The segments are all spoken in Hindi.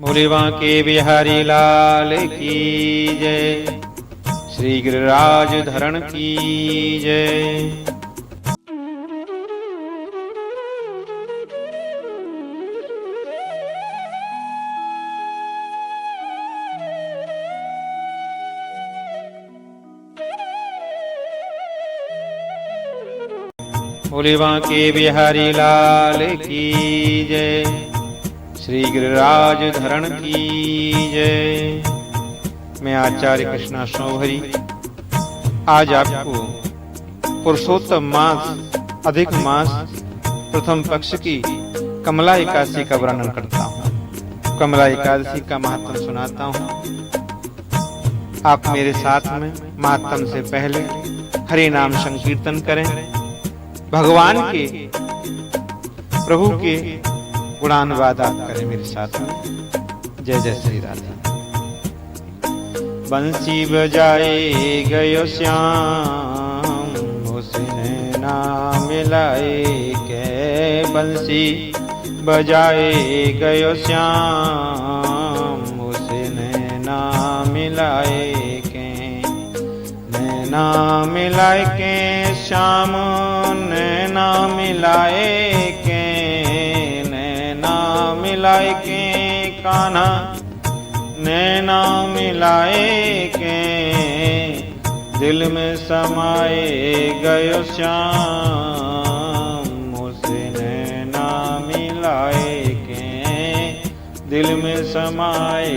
बोले बांके बिहारी लाल की जय, श्री गिरिराज धरण की जय। बोले बांके बिहारी लाल की जय, श्री गिरिराज धरण की जय। मैं आचार्य कृष्णा शोभरी आज आपको पुरुषोत्तम मास अधिक मास प्रथम पक्ष की कमला एकादशी का वर्णन करता हूँ। कमला एकादशी का महात्म सुनाता हूँ। आप मेरे साथ में महात्म से पहले हरि नाम संकीर्तन करें। भगवान के प्रभु के गुणानुवाद आप करें मेरे साथ में। जय जय श्री राधे। बंसी बजाए गयो श्याम, उसने ना मिलाए के। बंसी बजाए गयो श्याम, उसने ना मिलाए के। नैना मिलाए के श्याम, नैना मिलाए के। नैना मिलाए के कान्हा, नैना मिलाए के। दिल में समाए गयो श्याम, उसे नैना मिलाए के। दिल में समाए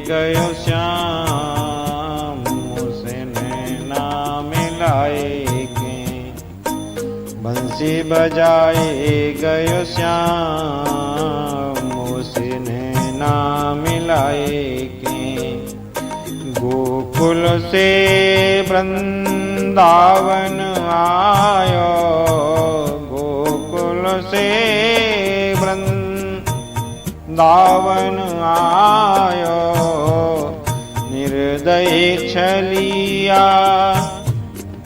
गयो श्याम, उसे नैना मिलाए के। बंसी बजाए गयो श्याम, उसे नैना मिलाए के। गोकुल से वृंदावन आयो, गोकुल से वृंदावन आयो। निर्दयी छलिया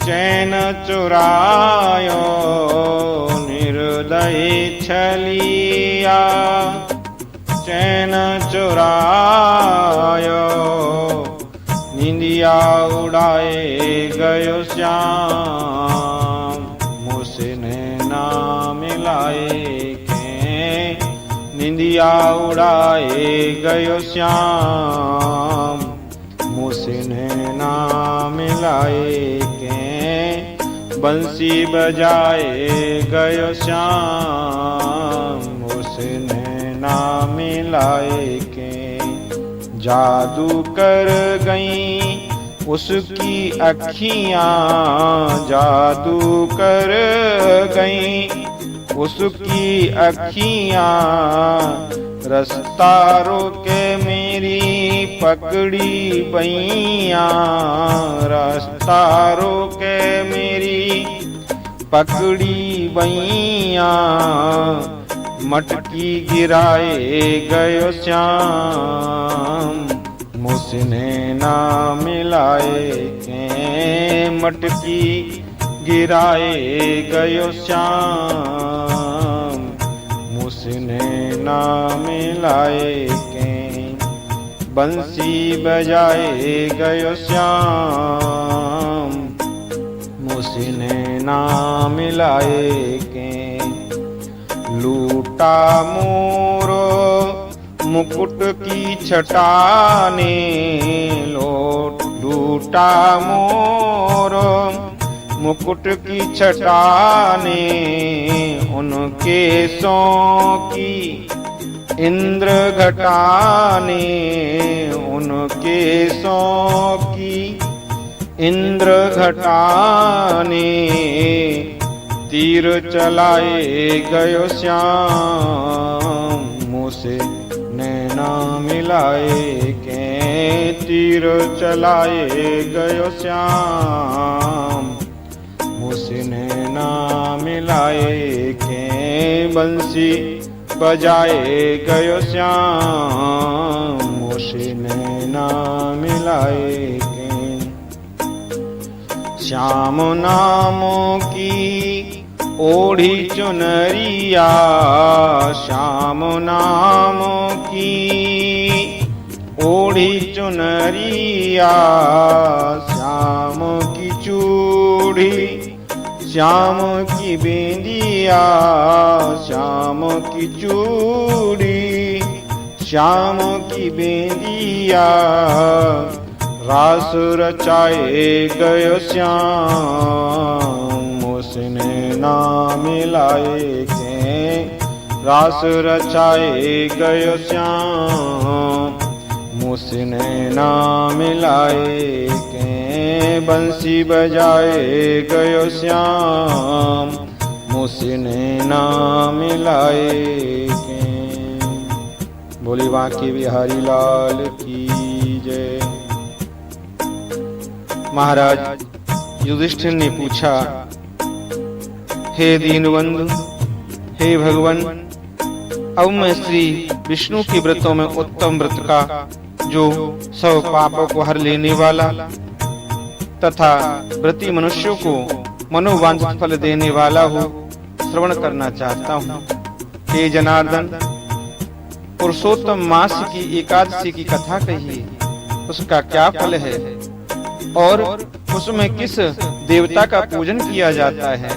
चैन चुरायो, निर्दयी छलिया चैन चुरायो। निंदिया उड़ाए गयो श्याम, मुझसे नैना मिलाए के। निंदिया उड़ाए गयो श्याम, मुझसे नैना मिलाए के। बंसी बजाए गयो श्याम, मुझसे नैना मिलाए के। जादू कर गई उसकी अखियां, जादू कर गई उसकी अखियां। रास्ता रोके मेरी पकड़ी बैया, रास्ता रोके मेरी पकड़ी बैया। मटकी गिराए गयो श्याम, मुझसे नैना मिलाए के। मटकी गिराए गयो श्याम, मुझसे नैना मिलाए के। बंसी बजाए गयो श्याम, मुझसे नैना मिलाए के। लूटा मोरो मुकुट की छटाने, लूटा मोरो मुकुट की छटाने। उनके सौ की इंद्र घटाने, उनके सौ की इंद्र घटाने। तीर चलाए गयो श्याम, मुझसे नैना मिलाए के। तीर चलाए गयो श्याम, मुझसे नैना मिलाए के। बंसी बजाए गयो श्याम, मुझसे नैना मिलाए के। श्याम नाम की ओढ़ी चुनरिया, श्याम नाम की ओढ़ी चुनरिया श्याम की चूड़ी, श्याम की बिंदिया श्याम की चूड़ी, श्याम की बिंदिया, रास रचाए गयो श्याम उसने नाम मिलाए के, रास रचाए गयो श्याम उसने नाम मिलाए के, बंसी बजाए गयो श्याम उसने नाम मिलाए के। बोली बांके बिहारी लाल की जय। महाराज युधिष्ठिर ने पूछा, हे दीनबंधु, हे भगवान, अब मैं श्री विष्णु के व्रतों में उत्तम व्रत का, जो सब पापों को हर लेने वाला तथा व्रती मनुष्यों को मनोवांछित फल देने वाला हो, श्रवण करना चाहता हूँ। हे जनार्दन, पुरुषोत्तम मास की एकादशी की कथा कहिए, उसका क्या फल है और उसमें किस देवता का पूजन किया जाता है।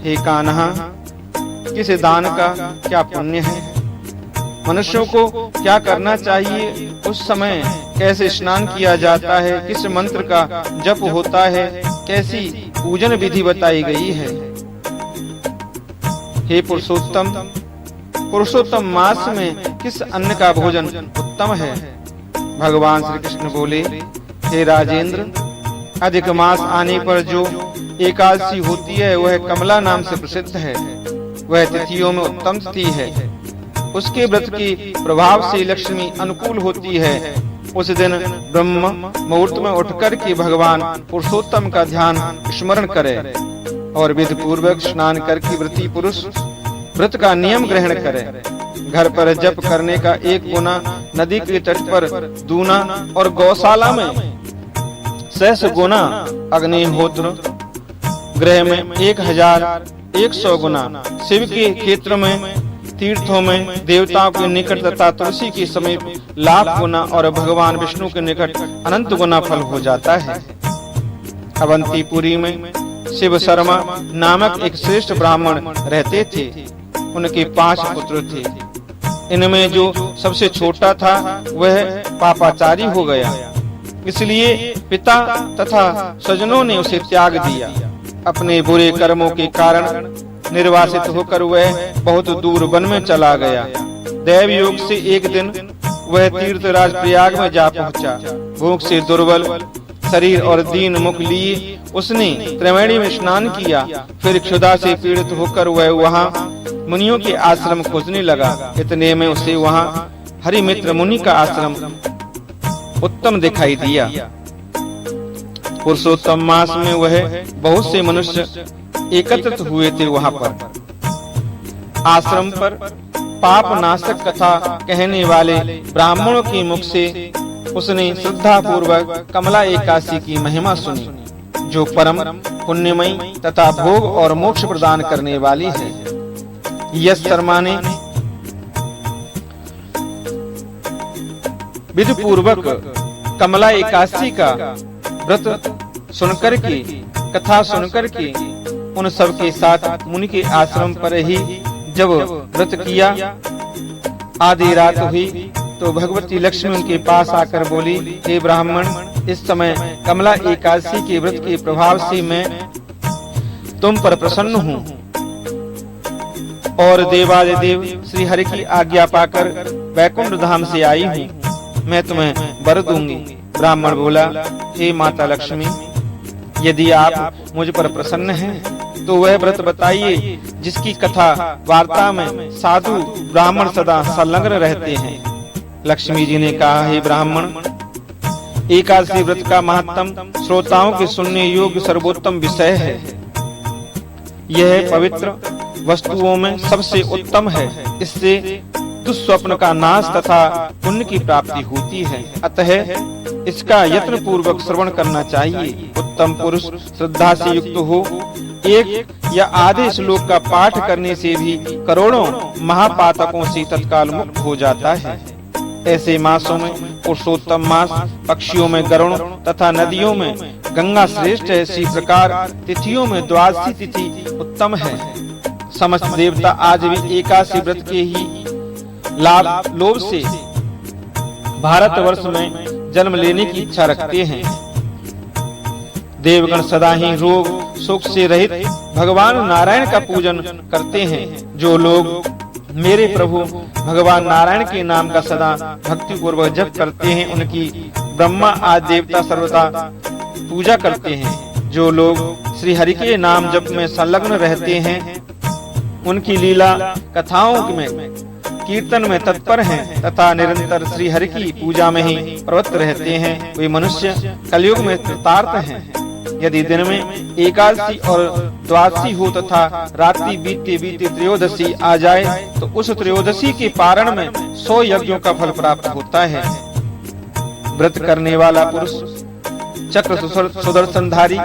हे कान्हा, किस दान का क्या पुण्य है, मनुष्यों को क्या करना चाहिए, उस समय कैसे स्नान किया जाता है, किस मंत्र का जप होता है, कैसी पूजन विधि बताई गई है। हे पुरुषोत्तम, पुरुषोत्तम मास में किस अन्न का भोजन उत्तम है। भगवान श्री कृष्ण बोले, हे राजेंद्र, अधिक मास आने पर जो एकादशी होती है वह कमला नाम से प्रसिद्ध है। वह तिथियों में उत्तम तिथि है। उसके व्रत के प्रभाव से लक्ष्मी अनुकूल होती है। उस दिन ब्रह्म मुहूर्त में उठकर के भगवान पुरुषोत्तम का ध्यान स्मरण करे और विधि पूर्वक स्नान करके व्रती पुरुष व्रत का नियम ग्रहण करे। घर पर जप करने का 1 गुना, नदी के तट पर दूना और गौशाला में 600 गुना, अग्निहोत्र गृह में 1100 गुना, शिव के क्षेत्र में, तीर्थों में, देवताओं के निकट तथा तुलसी के समीप लाख गुना और भगवान विष्णु के निकट अनंत गुना फल हो जाता है। अवंतीपुरी में शिव शर्मा नामक एक श्रेष्ठ ब्राह्मण रहते थे। उनके 5 पुत्र थे। इनमें जो सबसे छोटा था वह पापाचारी हो गया, इसलिए पिता तथा स्वजनों ने उसे त्याग दिया। अपने बुरे कर्मों के कारण निर्वासित होकर वह बहुत दूर वन में चला गया। दैव योग से एक दिन वह तीर्थराज प्रयाग में जा पहुंचा। भूख से दुर्बल शरीर और दीन मुख लिए उसने त्रिवेणी में स्नान किया। फिर क्षुधा से पीड़ित होकर वह वहां मुनियों के आश्रम खोजने लगा। इतने में उसे वहां हरिमित्र मुनि का आश्रम उत्तम दिखाई दिया। पुरुषोत्तम मास में वह बहुत से मनुष्य एकत्रित हुए थे। वहां पर आश्रम पर पाप नाशक कथा कहने वाले ब्राह्मणों के मुख से उसने श्रद्धा पूर्वक कमला एकादशी की महिमा सुनी, जो परम पुण्यमयी तथा भोग और मोक्ष प्रदान करने वाली है। यश शर्मा ने विधि पूर्वक कमला एकादशी का व्रत सुनकर के, कथा सुनकर के उन सब के साथ मुनि के आश्रम पर ही जब व्रत किया, आधी रात हुई तो भगवती लक्ष्मी उनके पास आकर बोली, हे ब्राह्मण, इस समय कमला एकादशी के व्रत के प्रभाव से मैं तुम पर प्रसन्न हूँ और देवादिदेव श्री हरि की आज्ञा पाकर वैकुंठ धाम से आई हूँ। मैं तुम्हें वर दूंगी। ब्राह्मण बोला, हे माता लक्ष्मी, यदि आप मुझ पर प्रसन्न हैं तो वह व्रत बताइए जिसकी कथा वार्ता में साधु ब्राह्मण सदा संलग्न रहते हैं। लक्ष्मी जी ने कहा, हे ब्राह्मण, एकादशी व्रत का महत्तम श्रोताओं के सुनने योग्य सर्वोत्तम विषय है। यह पवित्र वस्तुओं में सबसे उत्तम है। इससे दुष्स्वप्न का नाश तथा पुण्य की प्राप्ति होती है। अतः इसका यत्न पूर्वक श्रवण करना चाहिए। उत्तम पुरुष श्रद्धा से युक्त हो, एक या आधे श्लोक का पाठ करने से भी करोड़ों महापातकों से तत्काल मुक्त हो जाता है। ऐसे मासों में पुरुषोत्तम मास, पक्षियों में गरुण तथा नदियों में गंगा श्रेष्ठ है। इसी प्रकार तिथियों में द्वादशी तिथि उत्तम है। समस्त देवता आज भी एकादशी व्रत के ही लोभ से भारतवर्ष में जन्म लेने की इच्छा रखते हैं। देवगण सदा ही रोग शोक से रहित भगवान नारायण का पूजन करते हैं। जो लोग मेरे प्रभु भगवान नारायण के नाम का सदा भक्ति पूर्वक जप करते हैं, उनकी ब्रह्मा आदि देवता सर्वदा पूजा करते हैं। जो लोग श्री हरि के नाम जप में संलग्न रहते हैं, उनकी लीला कथाओं में कीर्तन में तत्पर हैं तथा निरंतर श्री हरि की पूजा में ही प्रवृत्त रहते हैं, वे मनुष्य कलयुग में कृतार्थ हैं। यदि दिन में एकादशी और द्वादशी हो तथा रात्रि बीते बीते त्रयोदशी आ जाए तो उस त्रयोदशी के पारण में 100 यज्ञों का फल प्राप्त होता है। व्रत करने वाला पुरुष चक्र सुदर्शनधारी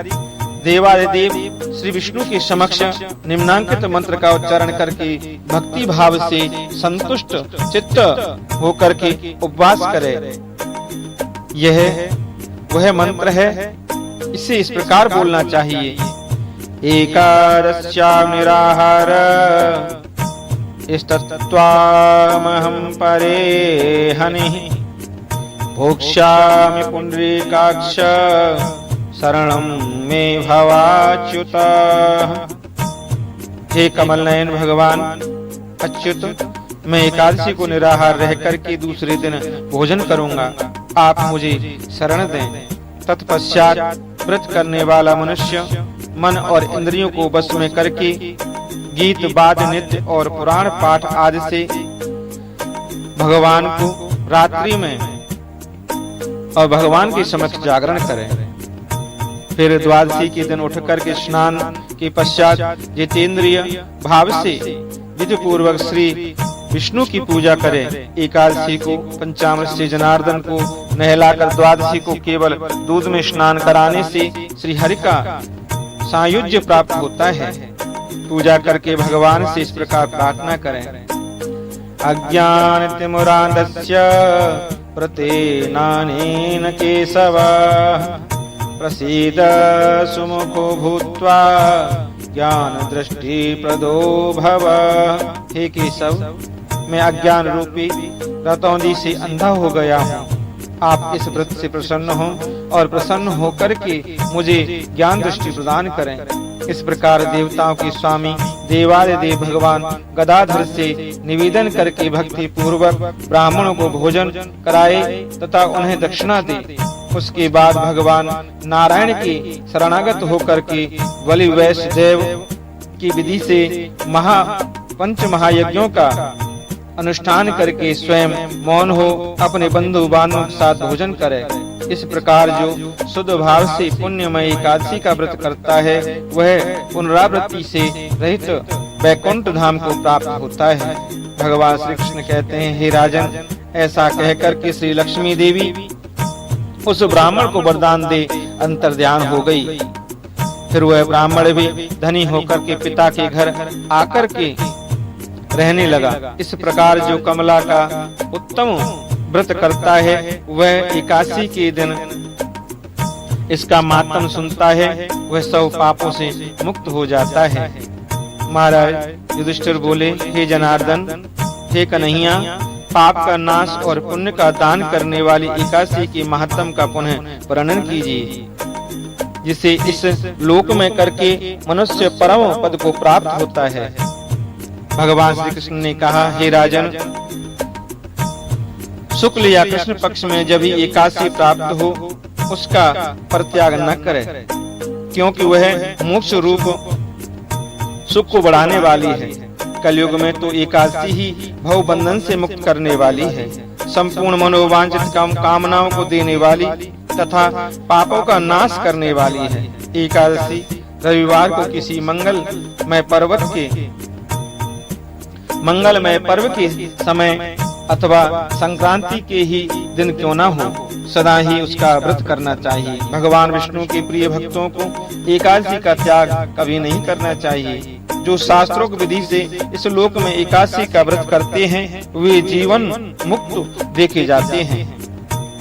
देवादिदेव श्री विष्णु के समक्ष निम्नांकित मंत्र का उच्चारण करके भक्ति भाव से संतुष्ट चित्त होकर के उपवास करे। यह वह मंत्र है, इसे इस प्रकार बोलना चाहिए। एकादश्याम निराहार इस्तत्त्वामहं परे हनिः भोक्ष्यामि पुंडरीकाक्ष शरणं मे भवाच्युत। हे कमल नयन भगवान अच्युत, मैं एकादशी को निराहार रह करके दूसरे दिन भोजन करूंगा, आप मुझे शरण दें। तत्पश्चात व्रत करने वाला मनुष्य मन और इंद्रियों को बस में करके गीत वाद्य नृत्य और पुराण पाठ आदि से भगवान को रात्रि में और भगवान के समक्ष जागरण करें। फिर द्वादशी के दिन उठकर के स्नान के पश्चात जितेंद्रिय भाव से विधि पूर्वक श्री विष्णु की पूजा करें। एकादशी को पंचामृत से जनार्दन को नहलाकर द्वादशी को केवल दूध में स्नान कराने से श्री हरि का सायुज्य प्राप्त होता है। पूजा करके भगवान से इस प्रकार प्रार्थना करें। अज्ञान तिमुरांधस्य प्रतेनानेन केशव प्रसीद सुमुखो भूत्वा ज्ञान दृष्टि प्रदो भव। हे केशव, मैं अज्ञान रूपी रतौंधी से अंधा हो गया हूँ। आप इस व्रत से प्रसन्न हो और प्रसन्न होकर के मुझे ज्ञान दृष्टि प्रदान करें। इस प्रकार देवताओं के स्वामी देवादिदेव भगवान गदाधर से निवेदन करके भक्ति पूर्वक ब्राह्मणों को भोजन कराए तथा उन्हें दक्षिणा दे। उसके बाद भगवान नारायण के शरणागत होकर के बलि वैश्य देव की विधि से पंच महायज्ञों का अनुष्ठान करके स्वयं मौन हो अपने बंधु बांधवों के साथ भोजन करे। इस प्रकार जो शुद्ध भाव से पुण्यमय एकादशी का व्रत करता है, वह पुनरावृत्ति से रहित वैकुंठ धाम को प्राप्त होता है। भगवान श्री कृष्ण कहते हैं, हे राजन, ऐसा कहकर के श्री लक्ष्मी देवी उस ब्राह्मण को वरदान दे अंतर्ध्यान हो गई। फिर वह ब्राह्मण भी धनी होकर के पिता के घर आकर के रहने लगा। इस प्रकार जो कमला का उत्तम व्रत करता है, वह एकादशी के दिन इसका मातम सुनता है, वह सब पापों से मुक्त हो जाता है। महाराज युधिष्ठिर बोले, हे जनार्दन, हे कन्हैया, पाप का नाश और पुण्य का दान करने वाली एकादशी के महात्म का पुनः वर्णन कीजिए, जिसे इस लोक में करके मनुष्य परम पद को प्राप्त होता है। भगवान श्री कृष्ण ने कहा, हे राजन, शुक्ल या कृष्ण पक्ष में जब ही एकादशी प्राप्त हो, उसका परित्याग न करे, क्योंकि वह मोक्ष रूप सुख को बढ़ाने वाली है। कलयुग में तो एकादशी ही भव बंधन से मुक्त करने वाली है, संपूर्ण मनोवांछित कामनाओं को देने वाली तथा पापों का नाश करने वाली है। एकादशी रविवार को किसी मंगलमय पर्व के समय अथवा संक्रांति के ही दिन क्यों न हो, सदा ही उसका व्रत करना चाहिए। भगवान विष्णु के प्रिय भक्तों को एकादशी का त्याग कभी नहीं करना चाहिए। जो शास्त्रोक्त विधि से इस लोक में एकादशी का व्रत करते हैं वे जीवन मुक्त देखे जाते हैं,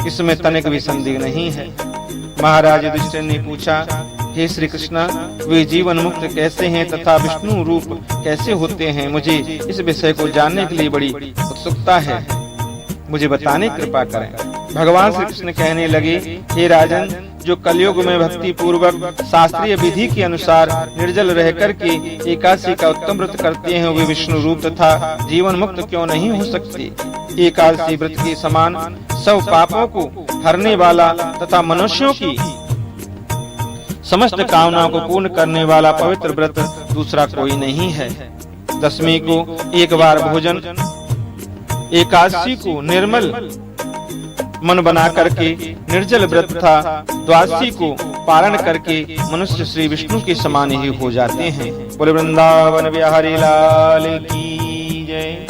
इसमें तनिक भी संदेह नहीं है। महाराज युधिष्ठिर ने पूछा, हे श्री कृष्ण, वे जीवन मुक्त कैसे हैं तथा विष्णु रूप कैसे होते हैं? मुझे इस विषय को जानने के लिए बड़ी उत्सुकता है, मुझे बताने की कृपा करें। भगवान श्री कृष्ण कहने लगे, हे राजन, जो कलयुग में भक्ति पूर्वक शास्त्रीय विधि के अनुसार निर्जल रह करके एकादशी का उत्तम व्रत करते हैं वे विष्णु रूप तथा जीवन मुक्त क्यों नहीं हो सकते? एकादशी व्रत के समान सब पापों को हरने वाला तथा मनुष्यों की समस्त कामनाओं को पूर्ण करने वाला पवित्र व्रत दूसरा कोई नहीं है। दशमी को एक बार भोजन, एकादशी को निर्मल मन बना करके निर्जल व्रत था, द्वादशी को पारण करके मनुष्य श्री विष्णु के समान ही हो जाते हैं। बोले वृंदावन बिहारी लाल की जय।